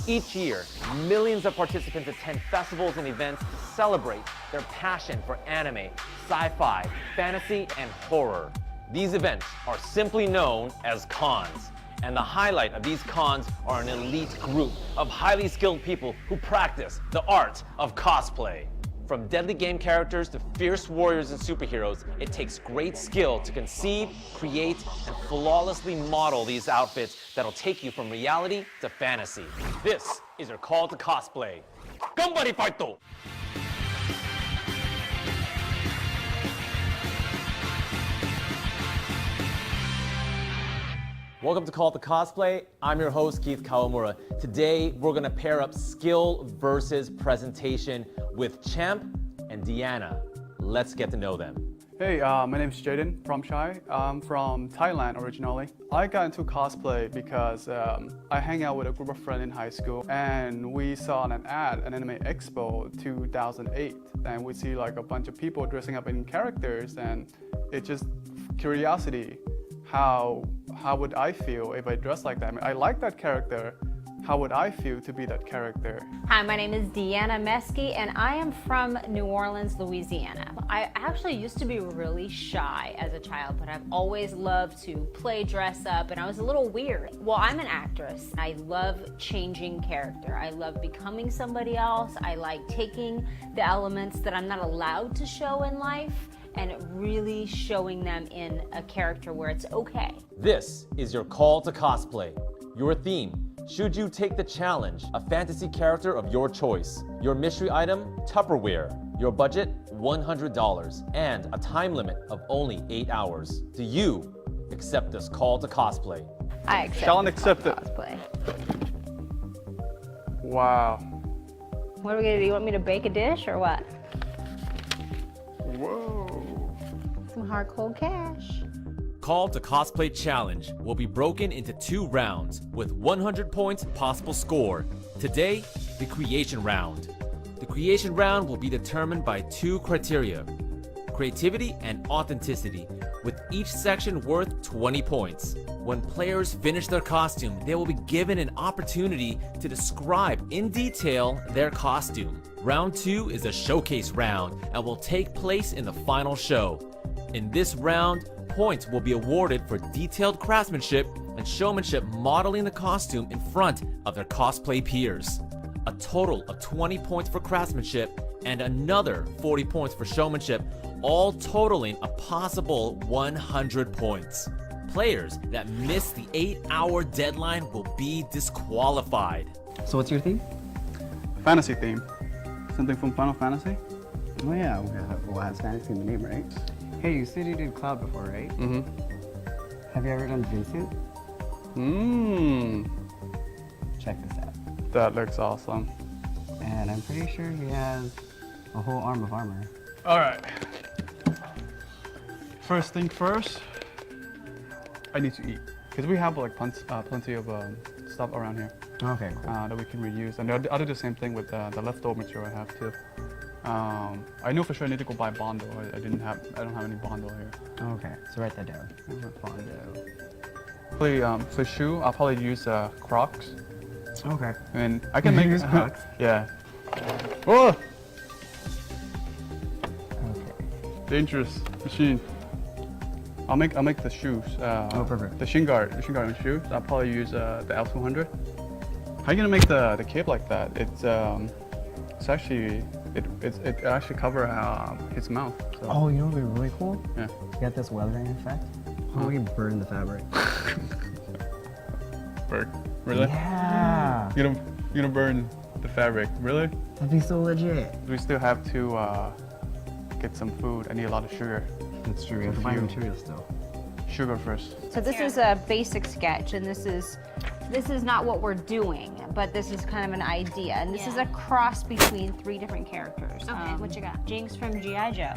Each year, millions of participants attend festivals and events to celebrate their passion for anime, sci-fi, fantasy, and horror. These events are simply known as cons. And the highlight of these cons are an elite group of highly skilled people who practice the art of cosplay. From deadly game characters to fierce warriors and superheroes, it takes great skill to conceive, create, and flawlessly model these outfits that'll take you from reality to fantasy. This is your call to cosplay. Ganbari Fighto! Welcome to Call to Cosplay. I'm your host, Keith Kawamura. Today, we're gonna pair up skill versus presentation with Champ and Deanna. Let's get to know them. Hey, my name is Jaden from Shai. I'm from Thailand originally. I got into cosplay because I hang out with a group of friends in high school and we saw an ad, an anime expo 2008. And we see like a bunch of people dressing up in characters and it's just curiosity. How would I feel if I dressed like that? I mean, I like that character. How would I feel to be that character? Hi, my name is Deanna Mesky and I am from New Orleans, Louisiana. I actually used to be really shy as a child, but I've always loved to play dress up and I was a little weird. Well, I'm an actress. I love changing character. I love becoming somebody else. I like taking the elements that I'm not allowed to show in life and really showing them in a character where it's okay. This is your call to cosplay. Your theme, should you take the challenge, a fantasy character of your choice. Your mystery item, Tupperware. Your budget, $100. And a time limit of only 8 hours. Do you accept this call to cosplay? I accept Shall accept it. cosplay. Wow. What are we gonna do? You want me to bake a dish or what? Whoa. Some hard cold cash. Call to Cosplay Challenge will be broken into 2 rounds with 100 points possible score. Today, the creation round. The creation round will be determined by 2 criteria: creativity and authenticity, with each section worth 20 points. When players finish their costume, they will be given an opportunity to describe in detail their costume. Round 2 is a showcase round and will take place in the final show. In this round, points will be awarded for detailed craftsmanship and showmanship modeling the costume in front of their cosplay peers. A total of 20 points for craftsmanship and another 40 points for showmanship, all totaling a possible 100 points. Players that miss the 8-hour deadline will be disqualified. So what's your theme? Fantasy theme. Something from Final Fantasy? Oh yeah, well, it has fantasy in the name, right? Hey, you said you did Cloud before, right? Mm-hmm. Have you ever done Vincent? Check this out. That looks awesome. And I'm pretty sure he has a whole arm of armor. All right. First thing first, I need to eat. Because we have like plenty of stuff around here. Okay, cool. That we can reuse. And I'll do the same thing with the leftover material I have too. I know for sure I need to go buy Bondo. I don't have any Bondo here. Okay, so write that down. Bondo. Probably, for shoe, I'll probably use Crocs. Okay. And I can make use Crocs? Yeah. Oh! Okay. Dangerous machine. I'll make the shoes. Oh, perfect. The shin guard shoes. I'll probably use the L200. How are you gonna make the cape like that? It's actually it actually cover his mouth. So. Oh, you know what would be really cool? Yeah. You got this weathering effect. How about we burn the fabric? Burn. Really? Yeah. You're gonna burn the fabric. Really? That'd be so legit. We still have to get some food. I need a lot of sugar. That's true. We have to buy materials still. Sugar first. So this is a basic sketch, and this is not what we're doing, but this is kind of an idea. And this is a cross between 3 different characters. Okay, what you got? Jinx from G.I. Joe.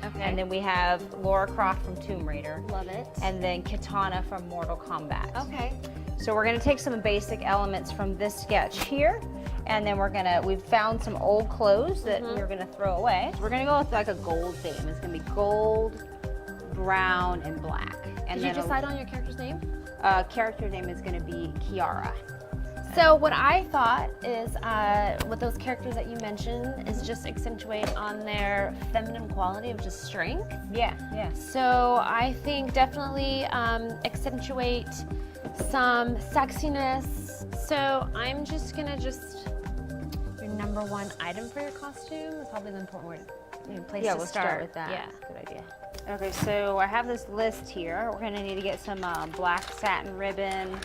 Okay. And then we have Lara Croft from Tomb Raider. Love it. And then Kitana from Mortal Kombat. Okay. So we're gonna take some basic elements from this sketch here, and then we've found some old clothes that we're gonna throw away. So we're gonna go with like a gold theme. It's gonna be gold, brown, and black. And Did you decide on your character's name? Character name is gonna be Kiara. So what I thought is, with those characters that you mentioned, is just accentuate on their feminine quality of just strength. Yeah, yeah. So I think definitely accentuate some sexiness. So I'm just gonna your number one item for your costume is probably the important word. Place Yeah, to we'll start. start with that. Yeah. Good idea. Okay, so I have this list here. We're gonna need to get some black satin ribbon,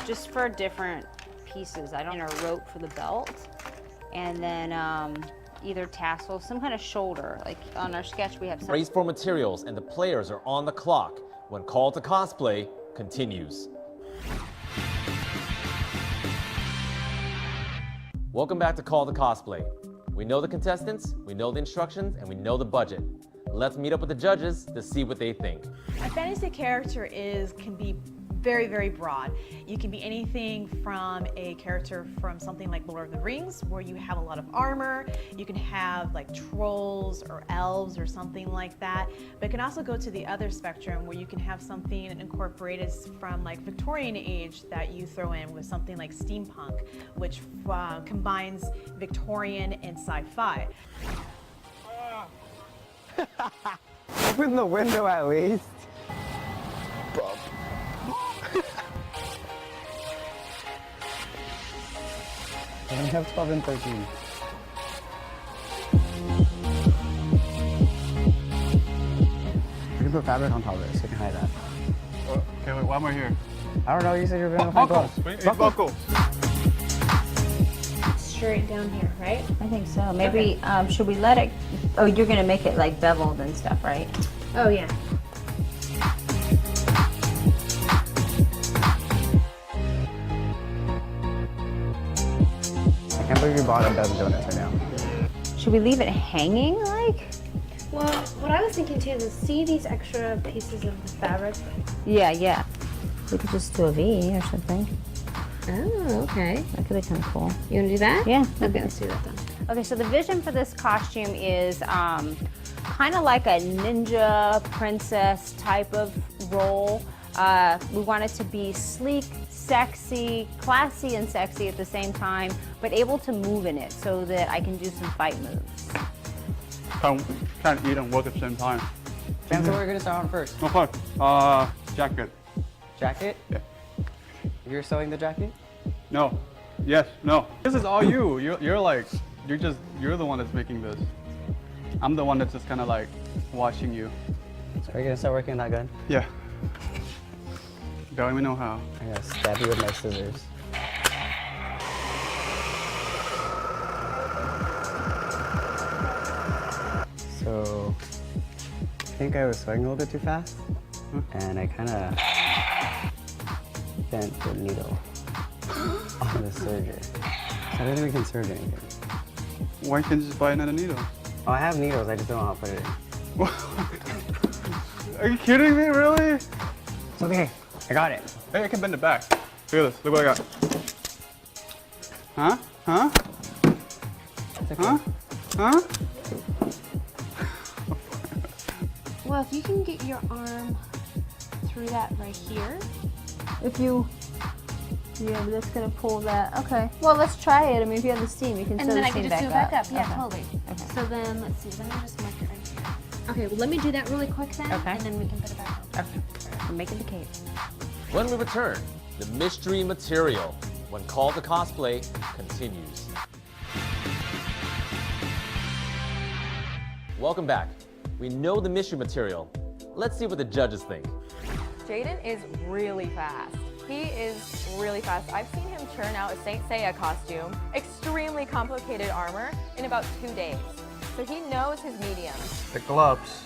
just for different pieces. I don't need a rope for the belt, and then either tassel, some kind of shoulder. Like on our sketch, we have some. Race for materials, and the players are on the clock when Call to Cosplay continues. Welcome back to Call to Cosplay. We know the contestants, we know the instructions, and we know the budget. Let's meet up with the judges to see what they think. A fantasy character can be very, very broad. You can be anything from a character from something like Lord of the Rings, where you have a lot of armor. You can have like trolls or elves or something like that. But it can also go to the other spectrum, where you can have something incorporated from like Victorian age that you throw in with something like steampunk, which combines Victorian and sci-fi. Open the window at least. I only have 12 and 13. You can put fabric on top of it so you can hide that. Okay, wait, why am I here? I don't know, you said you were going to find Buckles. gloves. We need buckles. Straight down here, right? I think so. Maybe should we let it? Oh, you're gonna make it like beveled and stuff, right? Oh yeah. I can't believe you bought a dozen donuts right now. Should we leave it hanging like? Well, what I was thinking too is see these extra pieces of the fabric. Yeah, yeah. We could just do a V or something. Oh, okay. That could be kind of cool. You wanna do that? Yeah. Okay, let's do that then. Okay, so the vision for this costume is kind of like a ninja princess type of role. We want it to be sleek, sexy, classy and sexy at the same time, but able to move in it so that I can do some fight moves. Can't eat and work at the same time. Chance, what we're going to start on first? Okay, jacket. Jacket? Yeah. You're sewing the jacket? No. Yes, no. This is all you. You're the one that's making this. I'm the one that's just kind of like watching you. So are you going to start working on that gun? Yeah. Don't even know how. I'm going to stab you with my scissors. So, I think I was sewing a little bit too fast, and I kind of bent the needle on the serger. So I don't think we can serge anything. Why can't you just buy another needle? Oh, I have needles, I just don't know how to put it in. Are you kidding me, really? It's okay, I got it. Hey, I can bend it back. Look at this, look what I got. Huh? Huh? It's okay. Huh? Huh? Well, if you can get your arm through that right here. Yeah, that's gonna pull that. Okay. Well, let's try it. I mean, if you have the steam, you can And sew then the I can steam just do it back up. Yeah, Okay. totally. Okay. So then, let's see, let me just mark it right here. Okay, well, let me do that really quick then, Okay. and then we can put it back up. Okay. I'm making the cake. When we return, the mystery material when Call to Cosplay continues. Welcome back. We know the mystery material. Let's see what the judges think. Jaden is really fast. He is really fast. I've seen him churn out a Saint Seiya costume, extremely complicated armor, in about 2 days. So he knows his mediums. The gloves,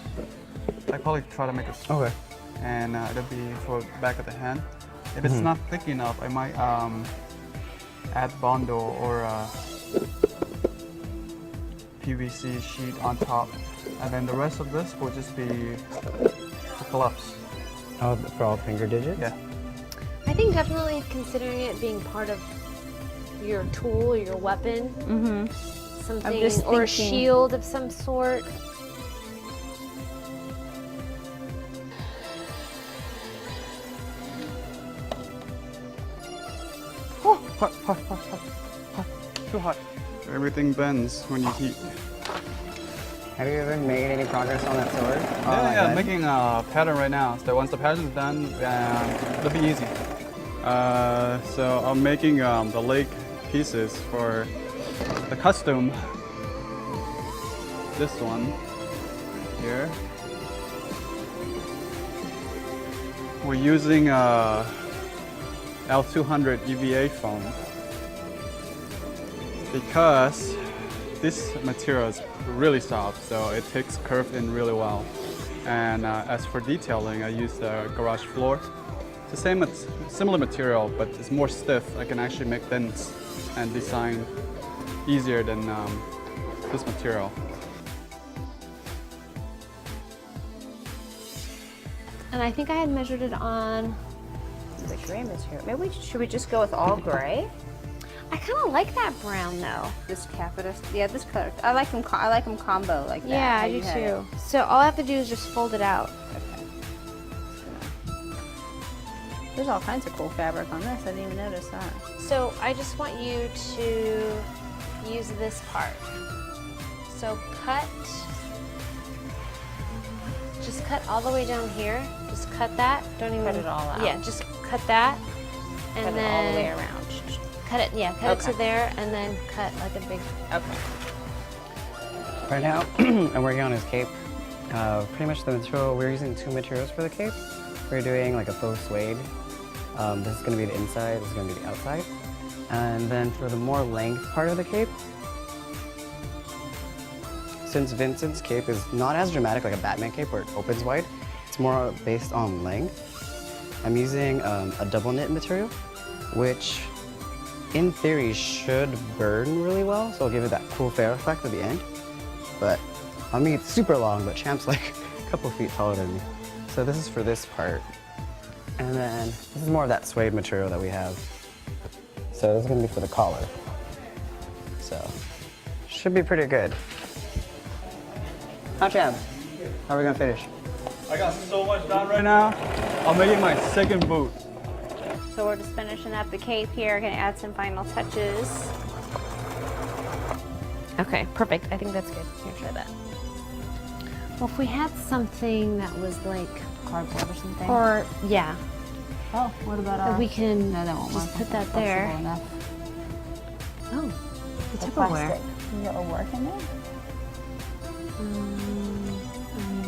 I probably try to make it Okay. and it'll be for back of the hand. If it's not thick enough, I might add bondo or PVC sheet on top, and then the rest of this will just be the gloves. Oh, for all finger digits? Yeah. I think definitely considering it being part of your tool or your weapon, something, just or a thinking- shield of some sort. hot, hot, hot, hot, hot, too hot. Everything bends when you heat. Have you ever made any progress on that sword? Yeah, I'm making a pattern right now. So once the pattern is done, it'll be easy. So I'm making the leg pieces for the costume. This one here. We're using L200 EVA foam because this material is really soft, so it takes curve in really well. And as for detailing, I use the garage floor. It's the same, similar material, but it's more stiff. I can actually make dents and design easier than this material. And I think I had measured it on. The gray material. Maybe should we just go with all gray? I kind of like that brown though. This taffeta. Yeah, this color. I like them. I like them combo like that. Yeah, how I do you had too. So all I have to do is just fold it out. Okay. There's all kinds of cool fabric on this. I didn't even notice that. So I just want you to use this part. So just cut all the way down here. Just cut that. Don't even Cut it all out. Yeah, just cut that, and Cut it then all the way around. cut it. Yeah, cut it to Okay. there, and then cut like a big. Okay. Right now, I'm working on his cape. Pretty much the material, we're using two materials for the cape. We're doing like a faux suede. This is going to be the inside, this is going to be the outside. And then for the more length part of the cape, since Vincent's cape is not as dramatic like a Batman cape where it opens wide, it's more based on length. I'm using a double knit material, which in theory should burn really well, so I'll give it that cool flare effect at the end. But I mean, it's super long, but Champ's like a couple feet taller than me. So this is for this part. And then this is more of that suede material that we have. So this is gonna be for the collar. So, should be pretty good. How Champ? How are we gonna finish? I got so much done right now. I'm making my second boot. So we're just finishing up the cape here. Gonna add some final touches. Okay, perfect. I think that's good. Here, try that. Well, if we had something that was like Cardboard or something. or yeah, Oh, what about we can No, that won't just work. put that Flexible there. enough. Oh, the The Tupperware. plastic. It'll work in there?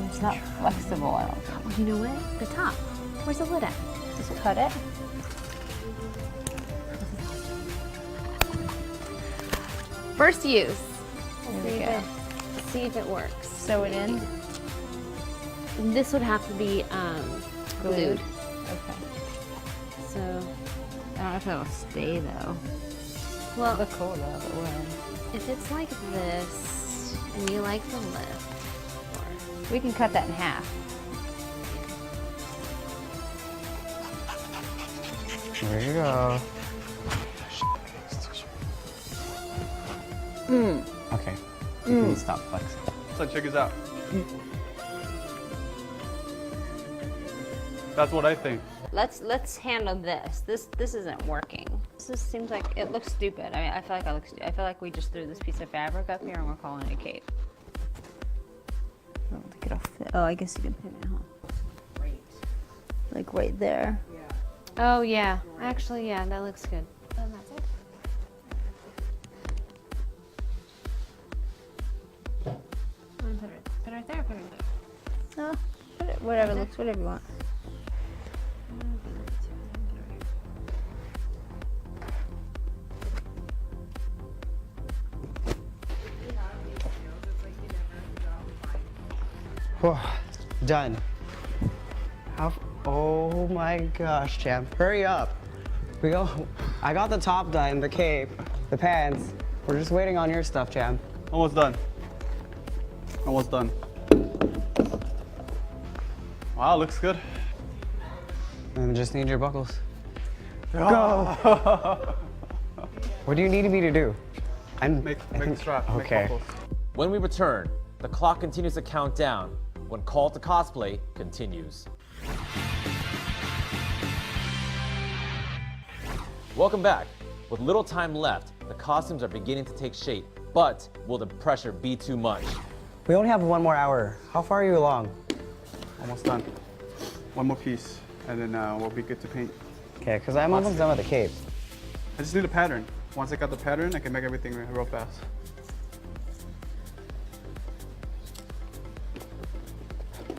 It's not flexible, I don't think. Well, you know what? The top. Where's the lid at? Just cut it. First use. There we go. See if it works. Sew it in. This would have to be glued. Okay. So, I don't know if it'll stay though. well, Look cool though, if it would. if it's like this and you like the lift, We can cut that in half. There you go. Okay, you can stop flexing. So check this out. That's what I think. Let's handle this. This isn't working. This just seems like it looks stupid. I mean, I feel like I feel like we just threw this piece of fabric up here and we're calling it a cape. I don't think it'll fit. Oh, I guess you can fit it, huh? Right. Like right there. oh yeah, actually yeah, that looks good. And that's it. Put it right there. Put it right there. No, put it, whatever looks, whatever you want. Whew, done. Oh my gosh, Champ, hurry up. I got the top done, the cape, the pants. We're just waiting on your stuff, Champ. Almost done. Almost done. Wow, looks good. And just need your buckles. Go! What do you need me to do? Make the strap. Make Okay. buckles. When we return, the clock continues to count down when Call to Cosplay continues. Welcome back. With little time left, the costumes are beginning to take shape, but will the pressure be too much? We only have 1 more hour. How far are you along? Almost done. One more piece, and then we'll be good to paint. Okay, because I'm almost done with the cape. I just need a pattern. Once I got the pattern, I can make everything real fast.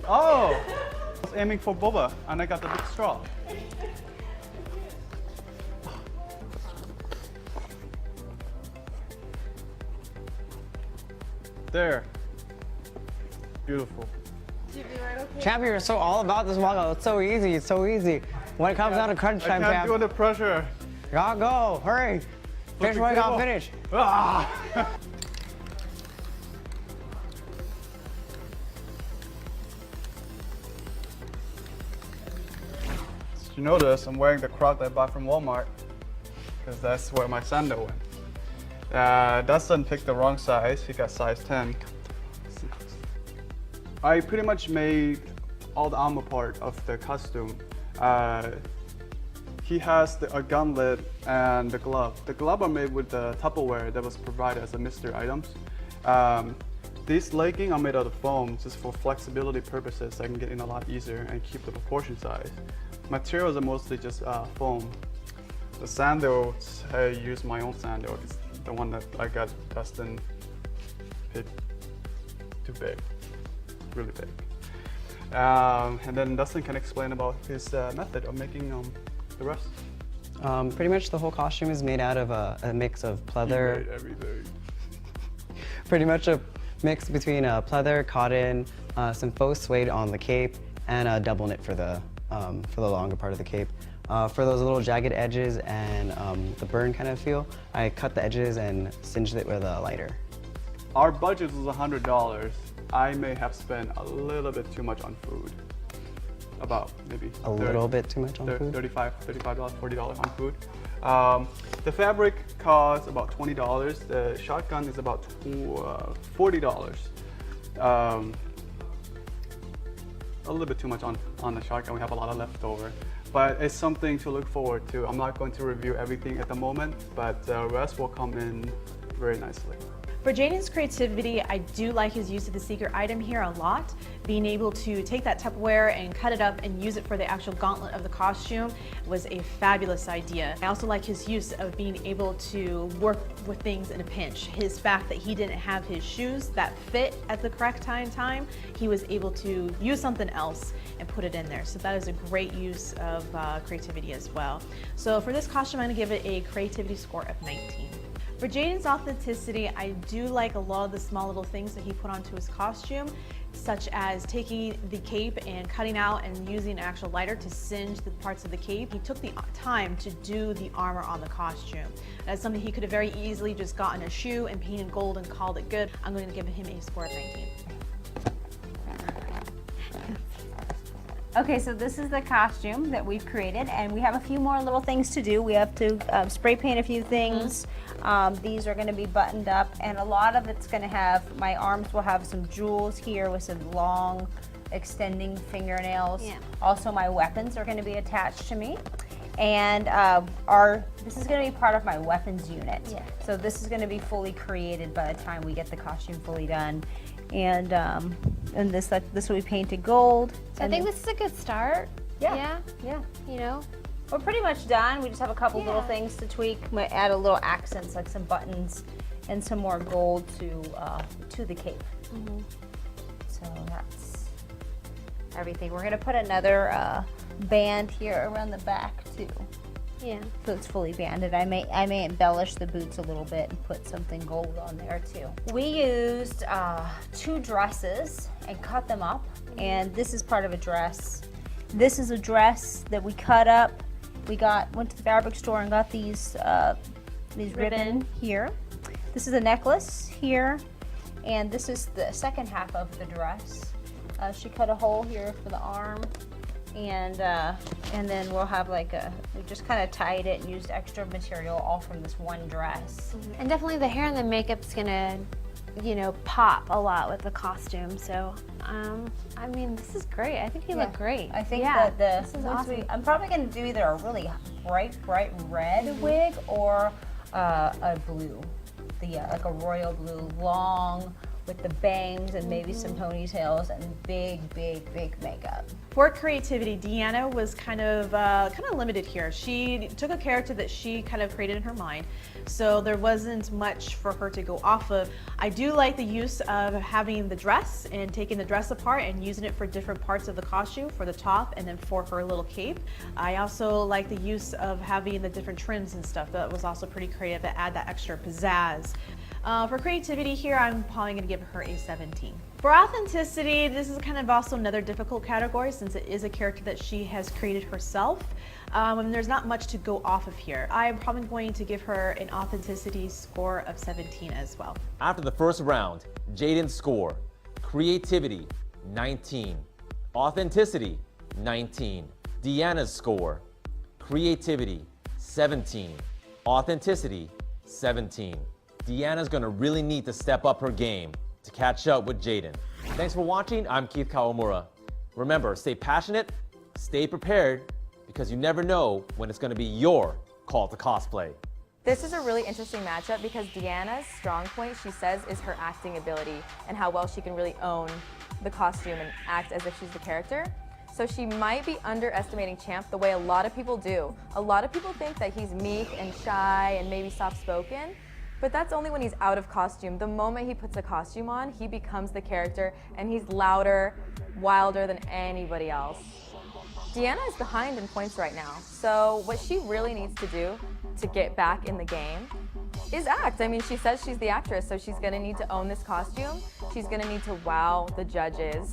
Oh! I was aiming for boba, and I got the big straw. There. Beautiful. Champ, you're so all about this walkout. It's so easy. It's so easy. When it comes down to crunch time, I can't do champ, it under pressure. gotta go. Hurry. Finish what you gotta finish. Ah! You notice I'm wearing the Croc that I bought from Walmart because that's where my sandal went. Dustin picked the wrong size. He got size 10. I pretty much made all the armor part of the costume. He has a gauntlet and the glove. The glove are made with the Tupperware that was provided as a mystery items. These leggings are made out of foam just for flexibility purposes. So I can get in a lot easier and keep the proportion size. Materials are mostly just foam. The sandals, I use my own sandal. It's the one that I got Dustin picked too big, really big. And then Dustin can explain about his method of making the rest. Pretty much the whole costume is made out of a mix of pleather. He made everything. Pretty much a mix between pleather, cotton, some faux suede on the cape, and a double knit for the longer part of the cape. For those little jagged edges and the burn kind of feel, I cut the edges and singed it with a lighter. Our budget was $100. I may have spent a little bit too much on food. About maybe A little bit too much on food? $35, $40 on food. The fabric costs about $20. The shotgun is about $40. A little bit too much on the shotgun. We have a lot of leftover, but it's something to look forward to. I'm not going to review everything at the moment, but the rest will come in very nicely. For Jaden's creativity, I do like his use of the secret item here a lot. Being able to take that Tupperware and cut it up and use it for the actual gauntlet of the costume was a fabulous idea. I also like his use of being able to work with things in a pinch. His fact that he didn't have his shoes that fit at the correct time, he was able to use something else and put it in there. So that is a great use of creativity as well. So for this costume, I'm gonna give it a creativity score of 19. For Jaden's authenticity, I do like a lot of the small little things that he put onto his costume, such as taking the cape and cutting out and using an actual lighter to singe the parts of the cape. He took the time to do the armor on the costume. That's something he could have very easily just gotten a shoe and painted gold and called it good. I'm going to give him a score of 19. Okay, so this is the costume that we've created, and we have a few more little things to do. We have to spray paint a few things. These are going to be buttoned up, and a lot of it's going to have, my arms will have some jewels here with some long extending fingernails. Yeah. Also, my weapons are going to be attached to me. And this is going to be part of my weapons unit. Yeah. So this is going to be fully created by the time we get the costume fully done. And this will be painted gold. So I think this is a good start. Yeah. You know, We're pretty much done. We just have a couple little Yeah. things to tweak. Might add a little accents like some buttons and some more gold to the cape. So that's everything. We're gonna put another band here around the back too. yeah. So it's fully banded. I may embellish the boots a little bit and put something gold on there too. We used 2 dresses and cut them up, and this is part of a dress. This is a dress that we cut up. We went to the fabric store and got these ribbon here. This is a necklace here, and this is the second half of the dress. She cut a hole here for the arm. And then we'll have we just kind of tied it and used extra material all from this one dress. And definitely the hair and the makeup's gonna you know, pop a lot with the costume. So, I mean, this is great. I think you look great. I think yeah, that this is awesome. I'm probably going to do either a really bright red wig or a blue, like a royal blue, long with the bangs and maybe some ponytails and big makeup. For creativity, Deanna was kind of limited here. She took a character that she kind of created in her mind, so there wasn't much for her to go off of. I do like the use of having the dress and taking the dress apart and using it for different parts of the costume, for the top and then for her little cape. I also like the use of having the different trims and stuff. That was also pretty creative to add that extra pizzazz. For creativity here, I'm probably going to give her a 17. For authenticity, this is kind of also another difficult category since it is a character that she has created herself. And there's not much to go off of here. I'm probably going to give her an authenticity score of 17 as well. After the first round, Jaden's score: creativity, 19. Authenticity, 19. Deanna's score: creativity, 17. Authenticity, 17. Deanna's gonna really need to step up her game to catch up with Jaden. Thanks for watching. I'm Keith Kawamura. Remember, stay passionate, stay prepared, because you never know when it's gonna be your call to cosplay. This is a really interesting matchup because Deanna's strong point, she says, is her acting ability and how well she can really own the costume and act as if she's the character. So she might be underestimating Champ the way a lot of people do. A lot of people think that he's meek and shy and maybe soft-spoken, but that's only when he's out of costume. The moment he puts a costume on, he becomes the character and he's louder, wilder than anybody else. Deanna is behind in points right now, so what she really needs to do to get back in the game is act. I mean, she says she's the actress, so she's gonna need to own this costume. She's gonna need to wow the judges.